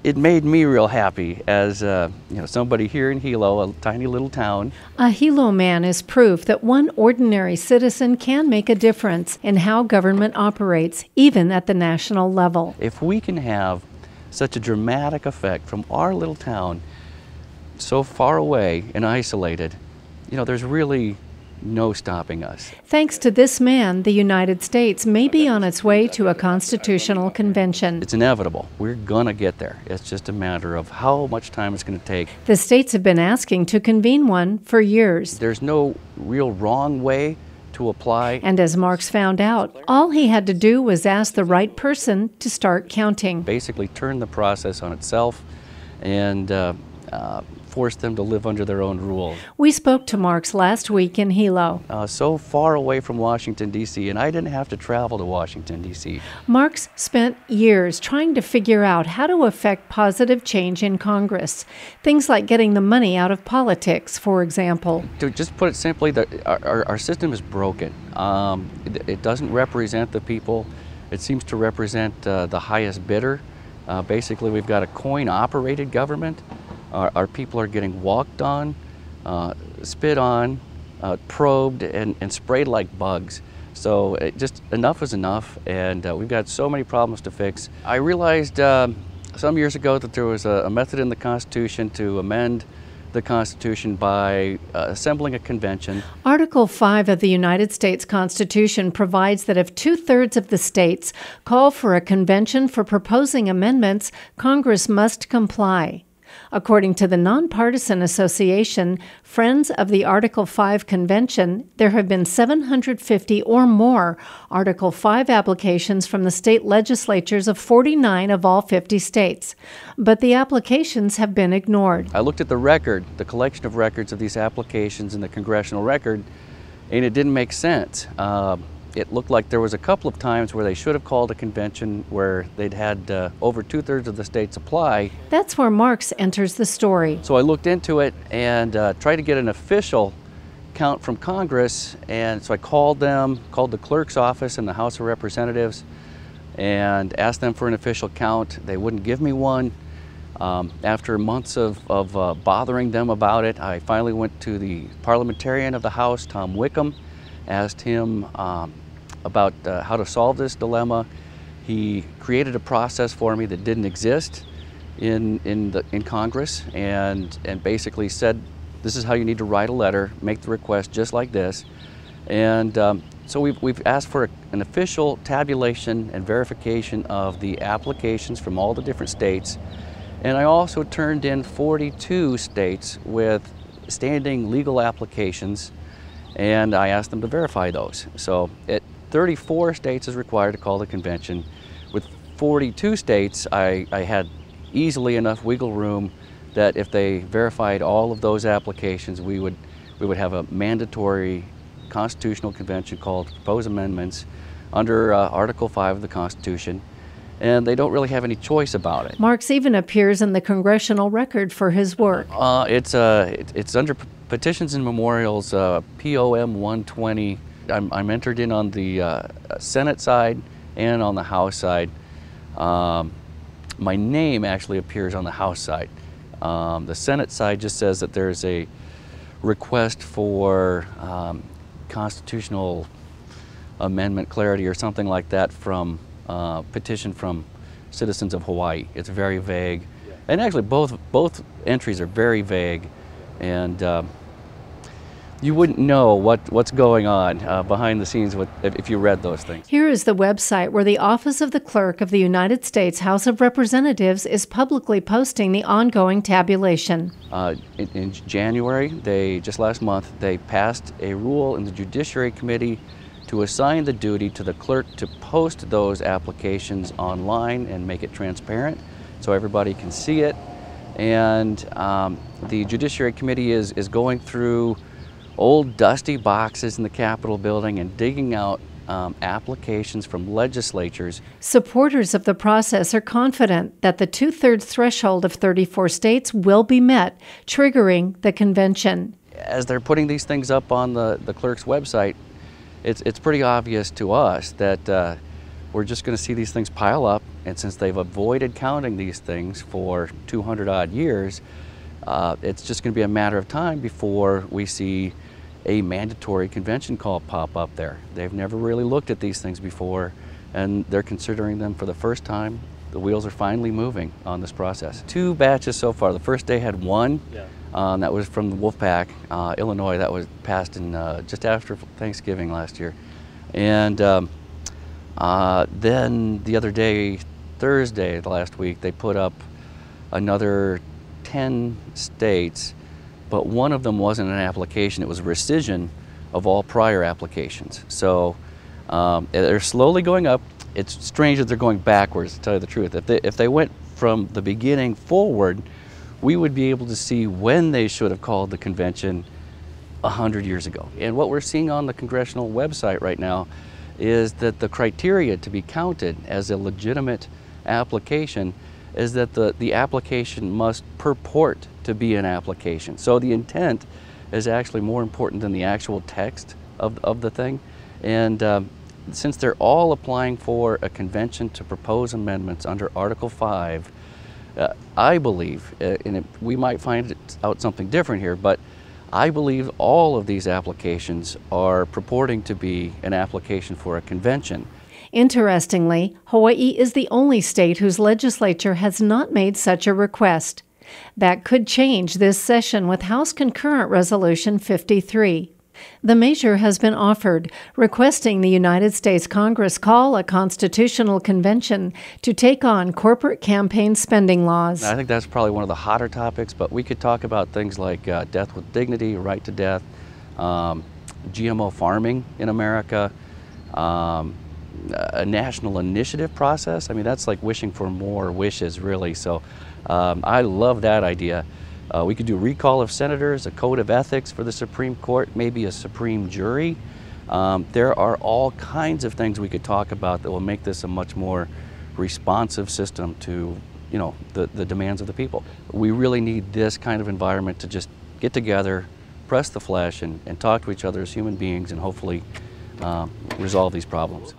it made me real happy as somebody here in Hilo, a tiny little town. A Hilo man is proof that one ordinary citizen can make a difference in how government operates, even at the national level. If we can have such a dramatic effect from our little town, so far away and isolated, there's really no stopping us. Thanks to this man, the United States may be on its way to a constitutional convention. It's inevitable. We're going to get there. It's just a matter of how much time it's going to take. The states have been asking to convene one for years. There's no real wrong way to apply. And as Marks found out, all he had to do was ask the right person to start counting. Basically turn the process on itself and force them to live under their own rules. We spoke to Marks last week in Hilo. So far away from Washington, D.C., and I didn't have to travel to Washington, D.C. Marks spent years trying to figure out how to affect positive change in Congress. Things like getting the money out of politics, for example. To just put it simply, our system is broken. It doesn't represent the people. It seems to represent the highest bidder. Basically, we've got a coin-operated government. Our people are getting walked on, spit on, probed, and sprayed like bugs. So just enough is enough, and we've got so many problems to fix. I realized some years ago that there was a method in the Constitution to amend the Constitution by assembling a convention. Article 5 of the United States Constitution provides that if 2/3 of the states call for a convention for proposing amendments, Congress must comply. According to the Nonpartisan Association, Friends of the Article 5 Convention, there have been 750 or more Article 5 applications from the state legislatures of 49 of all 50 states. But the applications have been ignored. I looked at the record, the collection of records of these applications in the congressional record, and it didn't make sense. It looked like there was a couple of times where they should have called a convention where they'd had over 2/3 of the states apply. That's where Marks enters the story. So I looked into it and tried to get an official count from Congress, and so I called the clerk's office in the House of Representatives and asked them for an official count. They wouldn't give me one. After months of bothering them about it, I finally went to the parliamentarian of the House, Tom Wickham, asked him about how to solve this dilemma. He created a process for me that didn't exist in Congress, and basically said, this is how you need to write a letter, make the request just like this. And so we've asked for an official tabulation and verification of the applications from all the different states. And I also turned in 42 states with standing legal applications, and I asked them to verify those. So 34 states is required to call the convention. With 42 states, I had easily enough wiggle room that if they verified all of those applications, we would have a mandatory constitutional convention called Proposed Amendments under Article 5 of the Constitution, and they don't really have any choice about it. Marks even appears in the congressional record for his work. It's under Petitions and Memorials, POM 120. I'm entered in on the Senate side and on the House side. My name actually appears on the House side. The Senate side just says that there's a request for constitutional amendment clarity or something like that from petition from citizens of Hawaii. It's very vague. And actually both entries are very vague, and you wouldn't know what's going on behind the scenes if you read those things. Here is the website where the Office of the Clerk of the United States House of Representatives is publicly posting the ongoing tabulation. In January, just last month, they passed a rule in the Judiciary Committee to assign the duty to the clerk to post those applications online and make it transparent so everybody can see it. And the Judiciary Committee is going through old dusty boxes in the Capitol building and digging out applications from legislatures. Supporters of the process are confident that the 2/3 threshold of 34 states will be met, triggering the convention. As they're putting these things up on the clerk's website, it's pretty obvious to us that we're just going to see these things pile up, and since they've avoided counting these things for 200 odd years, it's just going to be a matter of time before we see a mandatory convention call pop up there. They've never really looked at these things before, and they're considering them for the first time. The wheels are finally moving on this process. 2 batches so far. The first day had 1. Yeah. That was from the Wolfpack, Illinois. That was passed in just after Thanksgiving last year. And then the other day, Thursday, the last week, they put up another 10 states, but one of them wasn't an application. It was a rescission of all prior applications. So they're slowly going up. It's strange that they're going backwards, to tell you the truth. If they went from the beginning forward, we would be able to see when they should have called the convention 100 years ago. And what we're seeing on the congressional website right now is that the criteria to be counted as a legitimate application is that the application must purport to be an application. So the intent is actually more important than the actual text of the thing. And since they're all applying for a convention to propose amendments under Article 5, I believe, and we might find out something different here, but I believe all of these applications are purporting to be an application for a convention. Interestingly, Hawaii is the only state whose legislature has not made such a request. That could change this session with House Concurrent Resolution 53. The measure has been offered, requesting the United States Congress call a constitutional convention to take on corporate campaign spending laws. I think that's probably one of the hotter topics, but we could talk about things like death with dignity, right to death, GMO farming in America, a national initiative process. I mean, that's like wishing for more wishes, really. So I love that idea. We could do recall of senators, a code of ethics for the Supreme Court, maybe a supreme jury. There are all kinds of things we could talk about that will make this a much more responsive system to, you know, the demands of the people. We really need this kind of environment to just get together, press the flesh, and talk to each other as human beings, and hopefully resolve these problems.